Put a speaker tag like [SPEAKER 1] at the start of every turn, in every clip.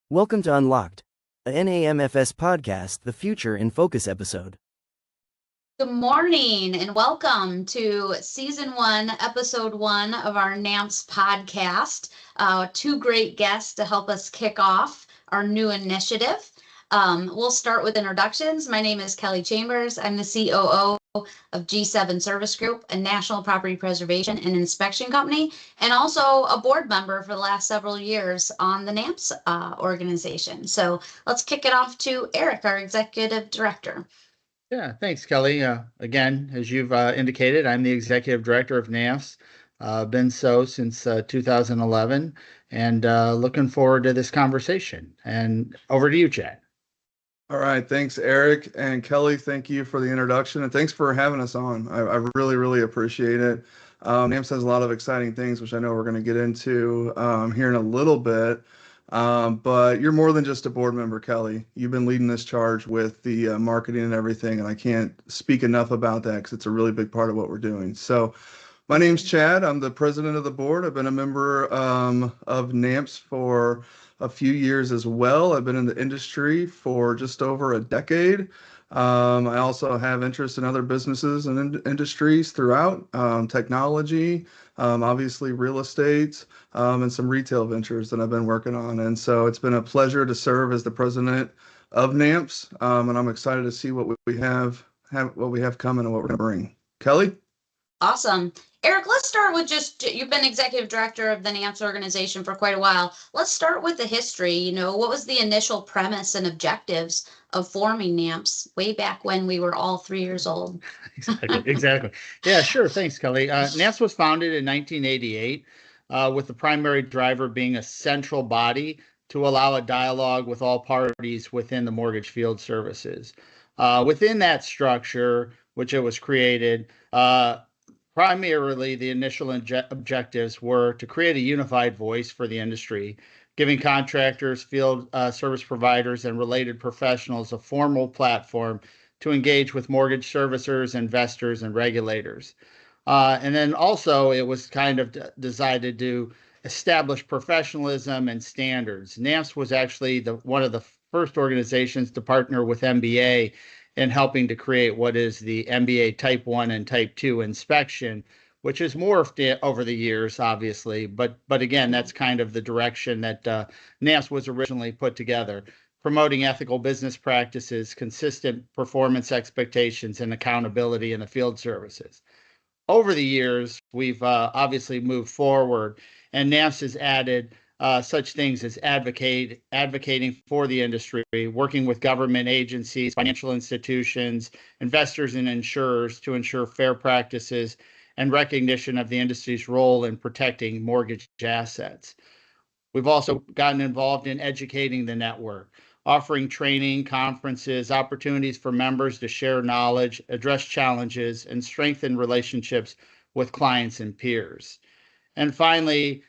[SPEAKER 1] Welcome to Unlocked, a NAMFS podcast, the Future in Focus episode.
[SPEAKER 2] Good morning and welcome to season 1, episode 1 of our NAMFS podcast. Two great guests to help us kick off our new initiative. We'll start with introductions. My name is Kelly Chambers. I'm the COO of G7 Service Group, a national property preservation and inspection company, and also a board member for the last several years on the NAMFS organization. So let's kick it off to Eric, our executive director.
[SPEAKER 3] Yeah, thanks, Kelly. Again, as you've indicated, I'm the executive director of NAMFS. Been so since 2011, and looking forward to this conversation. And over to you, Chad.
[SPEAKER 4] All right, thanks, Eric and Kelly. Thank you for the introduction, and thanks for having us on. I really appreciate it. NAMFS has a lot of exciting things, which I know we're going to get into here in a little bit. But you're more than just a board member, Kelly. You've been leading this charge with the marketing and everything, and I can't speak enough about that because it's a really big part of what we're doing. So my name's Chad. I'm the president of the board. I've been a member of NAMFS for a few years as well. I've been in the industry for just over a decade. I also have interest in other businesses and industries throughout, technology, obviously real estate, and some retail ventures that I've been working on. And so it's been a pleasure to serve as the president of NAMFS, and I'm excited to see what we have coming and what we're going to bring. Kelly?
[SPEAKER 2] Awesome. Eric, let's start with you've been executive director of the NAMFS organization for quite a while. Let's start with the history. What was the initial premise and objectives of forming NAMFS way back when we were all 3 years old?
[SPEAKER 3] Exactly. Yeah, sure. Thanks, Kelly. NAMFS was founded in 1988 with the primary driver being a central body to allow a dialogue with all parties within the mortgage field services. Within that structure, which it was created, primarily, the initial objectives were to create a unified voice for the industry, giving contractors, field service providers, and related professionals a formal platform to engage with mortgage servicers, investors, and regulators. And then also, it was kind of decided to establish professionalism and standards. NAMFS was actually one of the first organizations to partner with MBA in helping to create what is the MBA Type 1 and Type 2 inspection, which has morphed over the years, obviously. But again, that's kind of the direction that NAMFS was originally put together, promoting ethical business practices, consistent performance expectations, and accountability in the field services. Over the years, we've obviously moved forward, and NAMFS has added such things as advocating for the industry, working with government agencies, financial institutions, investors, and insurers to ensure fair practices and recognition of the industry's role in protecting mortgage assets. We've also gotten involved in educating the network, offering training, conferences, opportunities for members to share knowledge, address challenges, and strengthen relationships with clients and peers. And finally,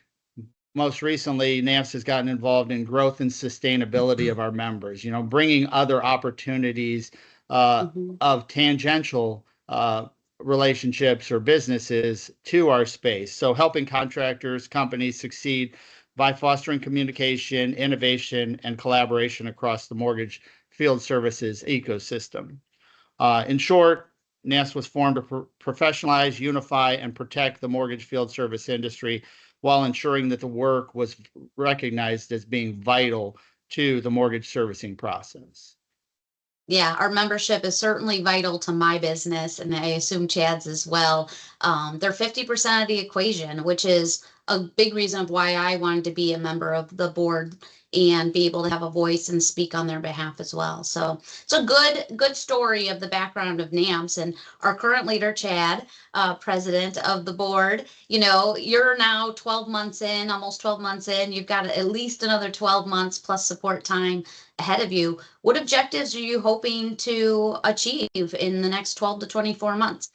[SPEAKER 3] most recently, NAMFS has gotten involved in growth and sustainability of our members, bringing other opportunities of tangential relationships or businesses to our space. So helping contractors, companies succeed by fostering communication, innovation, and collaboration across the mortgage field services ecosystem. In short, NAMFS was formed to professionalize, unify, and protect the mortgage field service industry while ensuring that the work was recognized as being vital to the mortgage servicing process.
[SPEAKER 2] Yeah, our membership is certainly vital to my business, and I assume Chad's as well. They're 50% of the equation, which is a big reason of why I wanted to be a member of the board and be able to have a voice and speak on their behalf as well. So it's a good story of the background of NAMFS and our current leader, Chad, president of the board. You're now 12 months in, almost 12 months in. You've got at least another 12 months plus support time ahead of you. What objectives are you hoping to achieve in the next 12 to 24 months?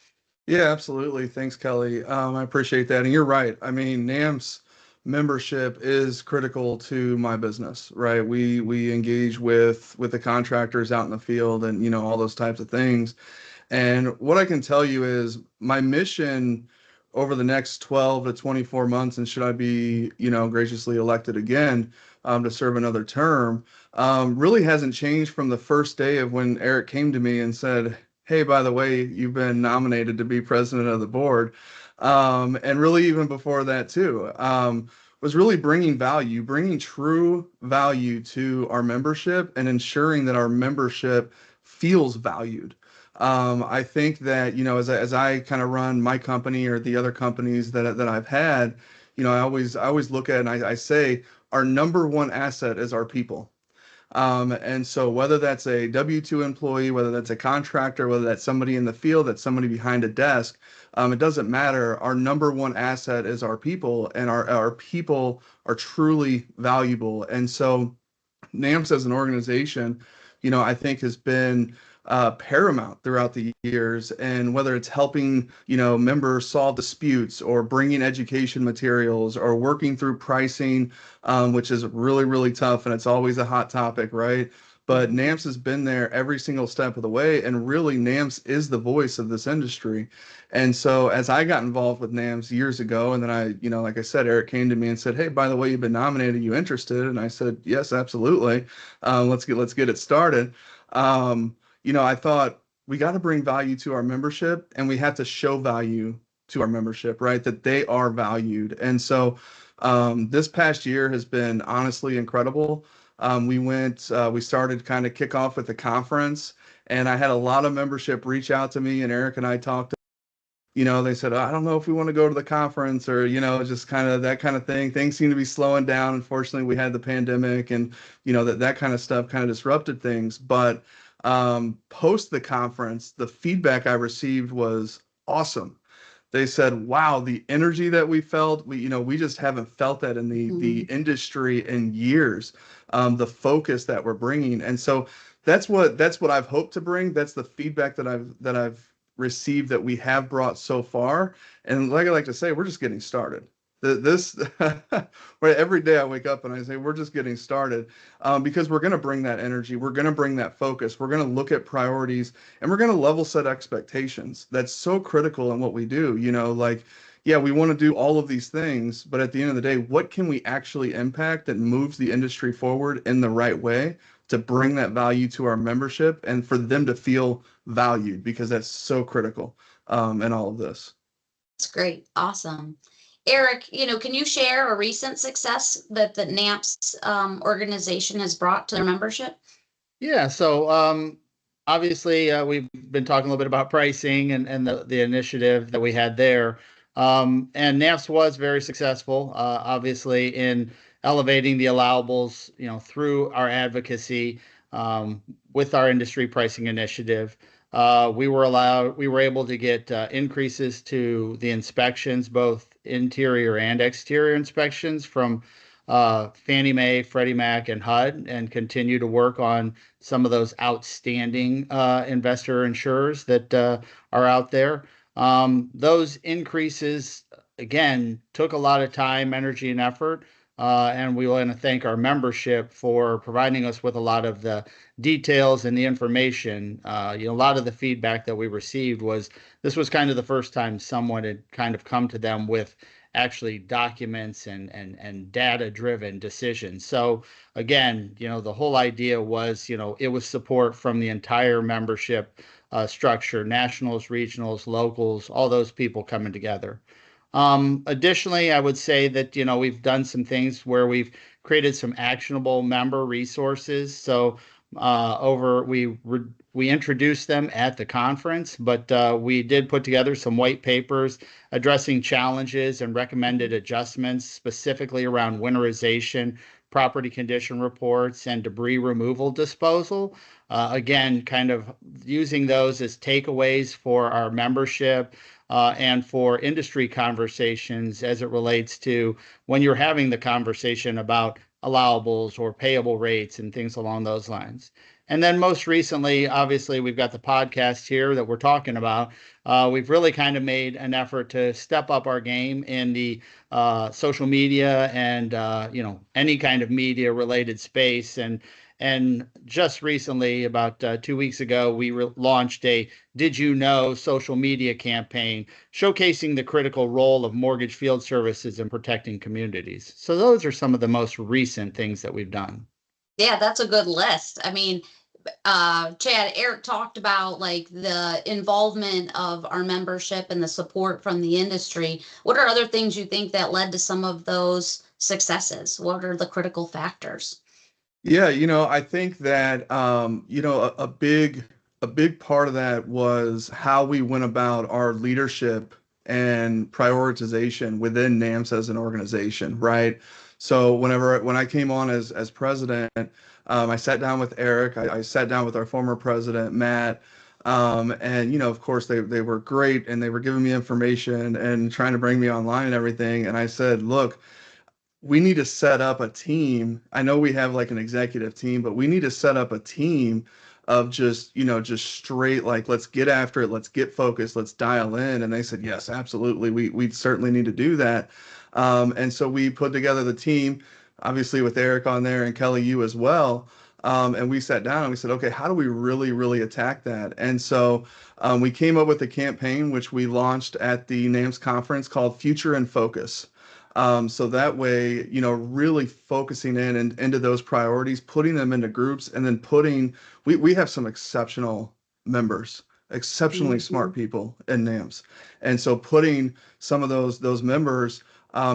[SPEAKER 4] Yeah, absolutely. Thanks, Kelly. I appreciate that. And you're right. I mean, NAMFS membership is critical to my business, right? We engage with the contractors out in the field and all those types of things. And what I can tell you is my mission over the next 12 to 24 months, and should I be graciously elected again, to serve another term, really hasn't changed from the first day of when Eric came to me and said, "Hey, by the way, you've been nominated to be president of the board." And really even before that too, was really bringing true value to our membership and ensuring that our membership feels valued. I think that, as I kind of run my company or the other companies that I've had, I always look at it and I say our number one asset is our people. And so whether that's a W-2 employee, whether that's a contractor, whether that's somebody in the field, that's somebody behind a desk, it doesn't matter. Our number one asset is our people, and our people are truly valuable. And so NAMFS as an organization, I think has been paramount throughout the years. And whether it's helping, members solve disputes or bringing education materials or working through pricing, which is really, really tough. And it's always a hot topic, right? But NAMFS has been there every single step of the way. And really, NAMFS is the voice of this industry. And so as I got involved with NAMFS years ago, and then like I said, Eric came to me and said, "Hey, by the way, you've been nominated. Are you interested?" And I said, "Yes, absolutely. Let's get it started." I thought we got to bring value to our membership, and we have to show value to our membership, right? That they are valued. And so this past year has been honestly incredible. We started kind of kick off with the conference, and I had a lot of membership reach out to me, and Eric and I talked. They said, "I don't know if we want to go to the conference," or, just kind of that kind of thing. Things seem to be slowing down. Unfortunately, we had the pandemic, and, that kind of stuff kind of disrupted things. But post the conference, the feedback I received was awesome. They said, "Wow, the energy that we felt, we just haven't felt that in the industry in years. The focus that we're bringing." And so that's what I've hoped to bring. That's the feedback that I've received that we have brought so far. And like I like to say, we're just getting started. This where every day I wake up and I say we're just getting started, because we're going to bring that energy, we're going to bring that focus, we're going to look at priorities, and we're going to level set expectations. That's so critical in what we do. Yeah, we want to do all of these things, but at the end of the day, what can we actually impact that moves the industry forward in the right way to bring that value to our membership and for them to feel valued, because that's so critical in all of this.
[SPEAKER 2] That's great. Awesome. Eric, can you share a recent success that the NAMFS organization has brought to their membership?
[SPEAKER 3] Yeah, so obviously we've been talking a little bit about pricing and the initiative that we had there. And NAMFS was very successful, obviously, in elevating the allowables, through our advocacy with our industry pricing initiative. We were able to get increases to the inspections, both interior and exterior inspections from Fannie Mae, Freddie Mac, and HUD, and continue to work on some of those outstanding investor insurers that are out there. Those increases, again, took a lot of time, energy, and effort. And we want to thank our membership for providing us with a lot of the details and the information. A lot of the feedback that we received was this was kind of the first time someone had kind of come to them with actually documents and data-driven decisions. So again, the whole idea was, it was support from the entire membership structure, nationals, regionals, locals, all those people coming together. Additionally, I would say that, we've done some things where we've created some actionable member resources. So we introduced them at the conference, but we did put together some white papers addressing challenges and recommended adjustments specifically around winterization, property condition reports, and debris removal disposal. Again, kind of using those as takeaways for our membership and for industry conversations as it relates to when you're having the conversation about allowables or payable rates and things along those lines. And then most recently, obviously, we've got the podcast here that we're talking about. We've really kind of made an effort to step up our game in the social media and any kind of media related space. And just recently, about 2 weeks ago, we launched a Did You Know social media campaign showcasing the critical role of mortgage field services in protecting communities. So those are some of the most recent things that we've done.
[SPEAKER 2] Yeah, that's a good list. I mean, Chad, Eric talked about like the involvement of our membership and the support from the industry. What are other things you think that led to some of those successes? What are the critical factors?
[SPEAKER 4] Yeah, I think that a big part of that was how we went about our leadership and prioritization within NAMFS as an organization, right? So when I came on as president, I sat down with Eric, I sat down with our former president, Matt, and of course they were great and they were giving me information and trying to bring me online and everything. And I said, look, we need to set up a team. I know we have like an executive team, but we need to set up a team of just straight, like, let's get after it, let's get focused, let's dial in. And they said, yes, absolutely. We certainly need to do that. And so we put together the team, obviously with Eric on there and Kelly, you as well. And we sat down and we said, okay, how do we really, really attack that? And so we came up with a campaign, which we launched at the NAMFS conference called Future in Focus. So that way, really focusing in and into those priorities, putting them into groups, and then we have some exceptional members, exceptionally smart people in NAMS. And so putting some of those members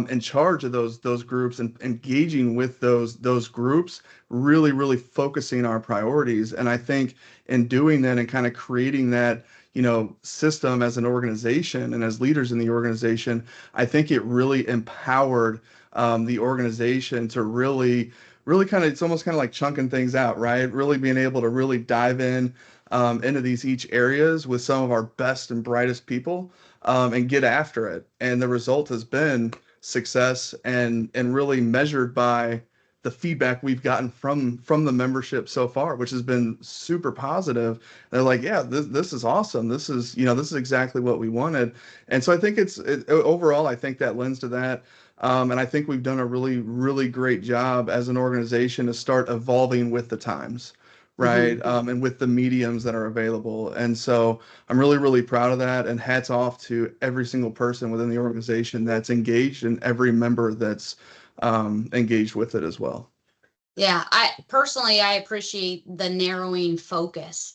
[SPEAKER 4] in charge of those groups and engaging with those groups, really, really focusing our priorities. And I think in doing that and kind of creating that system as an organization and as leaders in the organization, I think it really empowered the organization to really, really kind of, it's almost kind of like chunking things out, right? Really being able to really dive in into these each areas with some of our best and brightest people and get after it. And the result has been success and really measured by the feedback we've gotten from the membership so far, which has been super positive. They're like, yeah, this is awesome. This is exactly what we wanted. And so I think overall, I think that lends to that. And I think we've done a really, really great job as an organization to start evolving with the times, right? And with the mediums that are available. And so I'm really, really proud of that. And hats off to every single person within the organization that's engaged and every member that's engaged with it as well.
[SPEAKER 2] Yeah, I appreciate the narrowing focus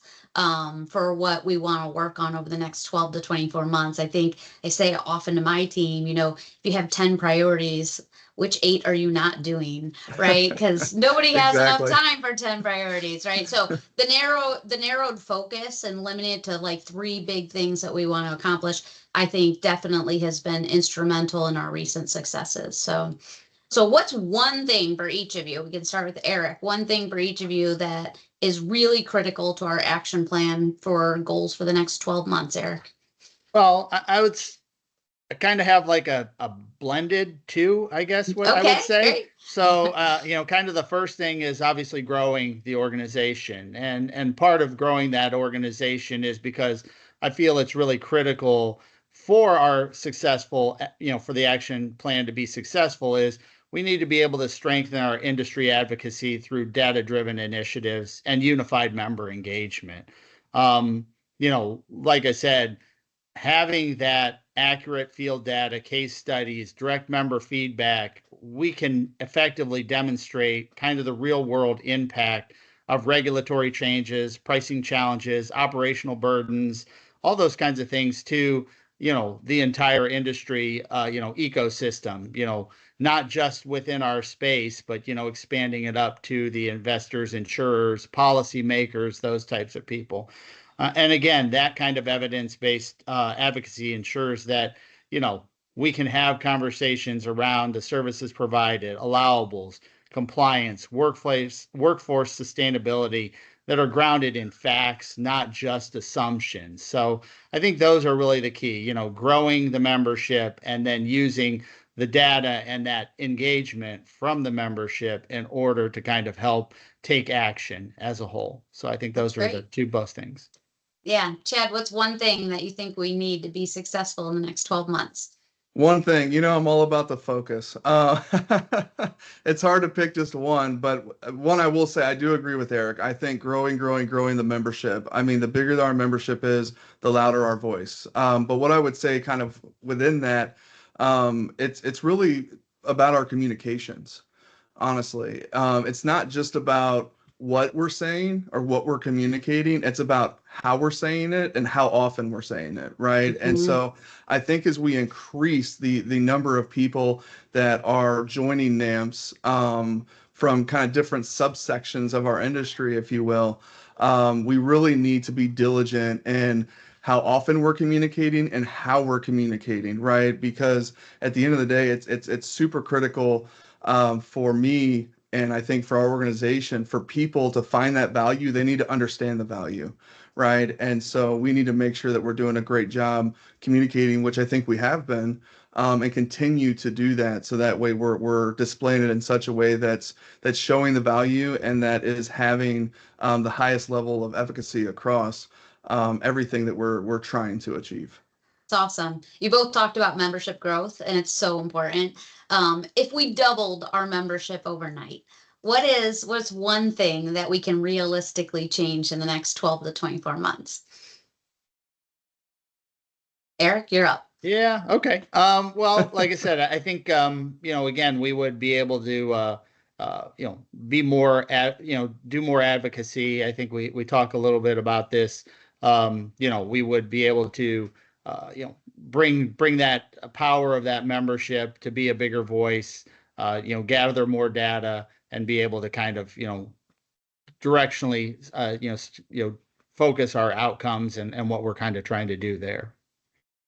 [SPEAKER 2] for what we want to work on over the next 12 to 24 months. I think I say often to my team, if you have 10 priorities, which 8 are you not doing, right? Because nobody has
[SPEAKER 4] Exactly.
[SPEAKER 2] enough time for 10 priorities, right? So the narrowed focus and limiting it to like 3 big things that we want to accomplish, I think definitely has been instrumental in our recent successes. So what's one thing for each of you? We can start with Eric. One thing for each of you that is really critical to our action plan for goals for the next 12 months, Eric.
[SPEAKER 3] Well, I would kind of have like a blended two, I guess, what I would say.
[SPEAKER 2] Great.
[SPEAKER 3] So, kind of the first thing is obviously growing the organization. And part of growing that organization is because I feel it's really critical for our successful, for the action plan to be successful is we need to be able to strengthen our industry advocacy through data-driven initiatives and unified member engagement. Like I said, having that accurate field data, case studies, direct member feedback, we can effectively demonstrate kind of the real world impact of regulatory changes, pricing challenges, operational burdens, all those kinds of things to, the entire industry, ecosystem, not just within our space, but, expanding it up to the investors, insurers, policymakers, those types of people. And again, that kind of evidence-based advocacy ensures that, we can have conversations around the services provided, allowables, compliance, workforce sustainability that are grounded in facts, not just assumptions. So I think those are really the key, growing the membership and then using the data and that engagement from the membership in order to kind of help take action as a whole. So I think those are the two best things.
[SPEAKER 2] Yeah. Chad, what's one thing that you think we need to be successful in the next 12 months?
[SPEAKER 4] One thing, I'm all about the focus. It's hard to pick just one, but one I will say, I do agree with Eric. I think growing the membership. I mean, the bigger our membership is, the louder our voice. But what I would say kind of within that, it's really about our communications, honestly. It's not just about what we're saying or what we're communicating. It's about how we're saying it and how often we're saying it, right? And so I think as we increase the number of people that are joining NAMFS from kind of different subsections of our industry, if you will, we really need to be diligent in how often we're communicating and how we're communicating, right? Because at the end of the day, it's super critical for me, and I think for our organization, for people to find that value, they need to understand the value, right? And so we need to make sure that we're doing a great job communicating, which I think we have been, and continue to do that. So that way we're displaying it in such a way that's showing the value and that is having the highest level of efficacy across everything that we're trying to achieve.
[SPEAKER 2] It's awesome. You both talked about membership growth, and it's so important. If we doubled our membership overnight, what's one thing that we can realistically change in the next 12 to 24 months? Eric, you're up.
[SPEAKER 3] Yeah. Okay. Well, like I said, I think, again, we would be able to, be more do more advocacy. I think we talk a little bit about this. We would be able to, bring that power of that membership to be a bigger voice, gather more data and be able to kind of, directionally, focus our outcomes and what we're kind of trying to do there.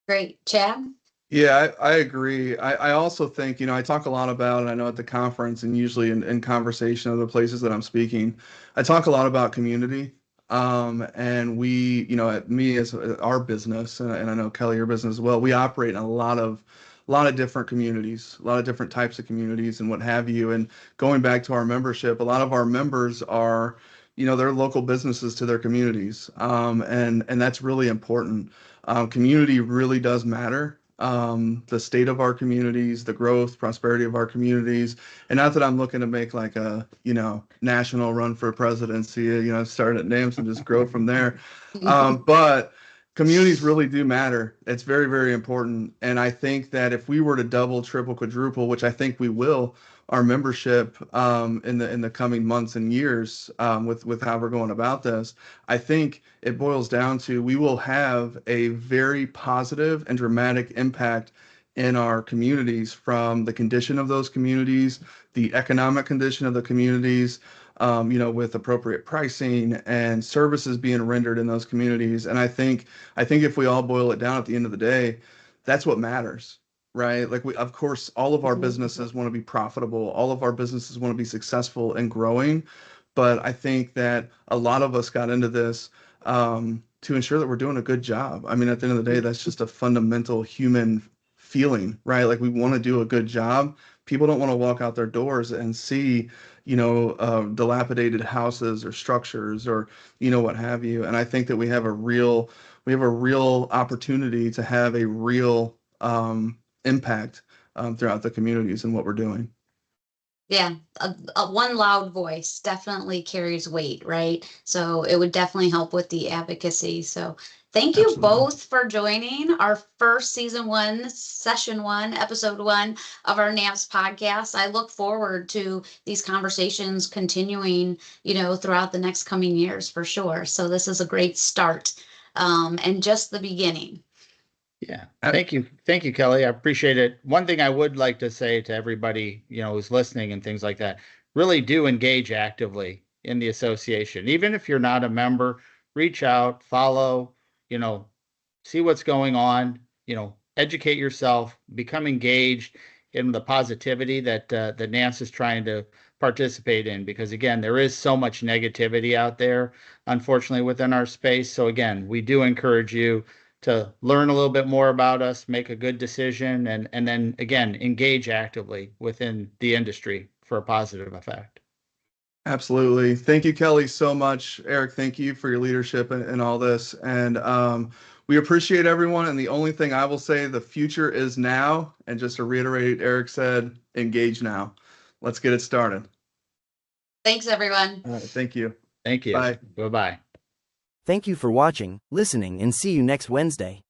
[SPEAKER 2] Great. Chad?
[SPEAKER 4] Yeah, I agree. I also think, I talk a lot about, and I know at the conference and usually in conversation of the places that I'm speaking, I talk a lot about community. And we, at me as our business, and I know Kelly, your business as well, we operate in a lot of different communities, a lot of different types of communities and what have you. And going back to our membership, a lot of our members are, they're local businesses to their communities. And that's really important. Community really does matter. The state of our communities, the growth, prosperity of our communities. And not that I'm looking to make like a, national run for presidency, start at NAMFS and just grow from there. But communities really do matter. It's very, very important. And I think that if we were to double, triple, quadruple, which I think we will, our membership in the coming months and years with how we're going about this, I think it boils down to we will have a very positive and dramatic impact in our communities, from the condition of those communities, the economic condition of the communities, with appropriate pricing and services being rendered in those communities. And I think if we all boil it down at the end of the day, that's what matters. Right? Like of course, all of our businesses want to be profitable. All of our businesses want to be successful and growing. But I think that a lot of us got into this to ensure that we're doing a good job. I mean, at the end of the day, that's just a fundamental human feeling, right? Like we want to do a good job. People don't want to walk out their doors and see, dilapidated houses or structures or, what have you. And I think that we have a real opportunity to have a real impact throughout the communities and what we're doing.
[SPEAKER 2] Yeah, one loud voice definitely carries weight, right? So it would definitely help with the advocacy. So thank you
[SPEAKER 4] Absolutely.
[SPEAKER 2] both for joining our first season 1, session 1, episode 1 of our NAMFS podcast. I look forward to these conversations continuing, throughout the next coming years for sure. So this is a great start and just the beginning.
[SPEAKER 3] Yeah. Thank you. Thank you, Kelly. I appreciate it. One thing I would like to say to everybody, who's listening and things like that, really do engage actively in the association. Even if you're not a member, reach out, follow, see what's going on, educate yourself, become engaged in the positivity that NAMFS is trying to participate in, because again, there is so much negativity out there, unfortunately, within our space. So again, we do encourage you to learn a little bit more about us, make a good decision, and then again, engage actively within the industry for a positive effect.
[SPEAKER 4] Absolutely. Thank you, Kelly, so much. Eric, thank you for your leadership in all this. And we appreciate everyone. And the only thing I will say, the future is now. And just to reiterate, Eric said, engage now. Let's get it started.
[SPEAKER 2] Thanks, everyone.
[SPEAKER 4] All right. Thank you.
[SPEAKER 3] Thank you.
[SPEAKER 4] Bye.
[SPEAKER 3] Bye-bye.
[SPEAKER 1] Thank you for watching, listening, and see you next Wednesday.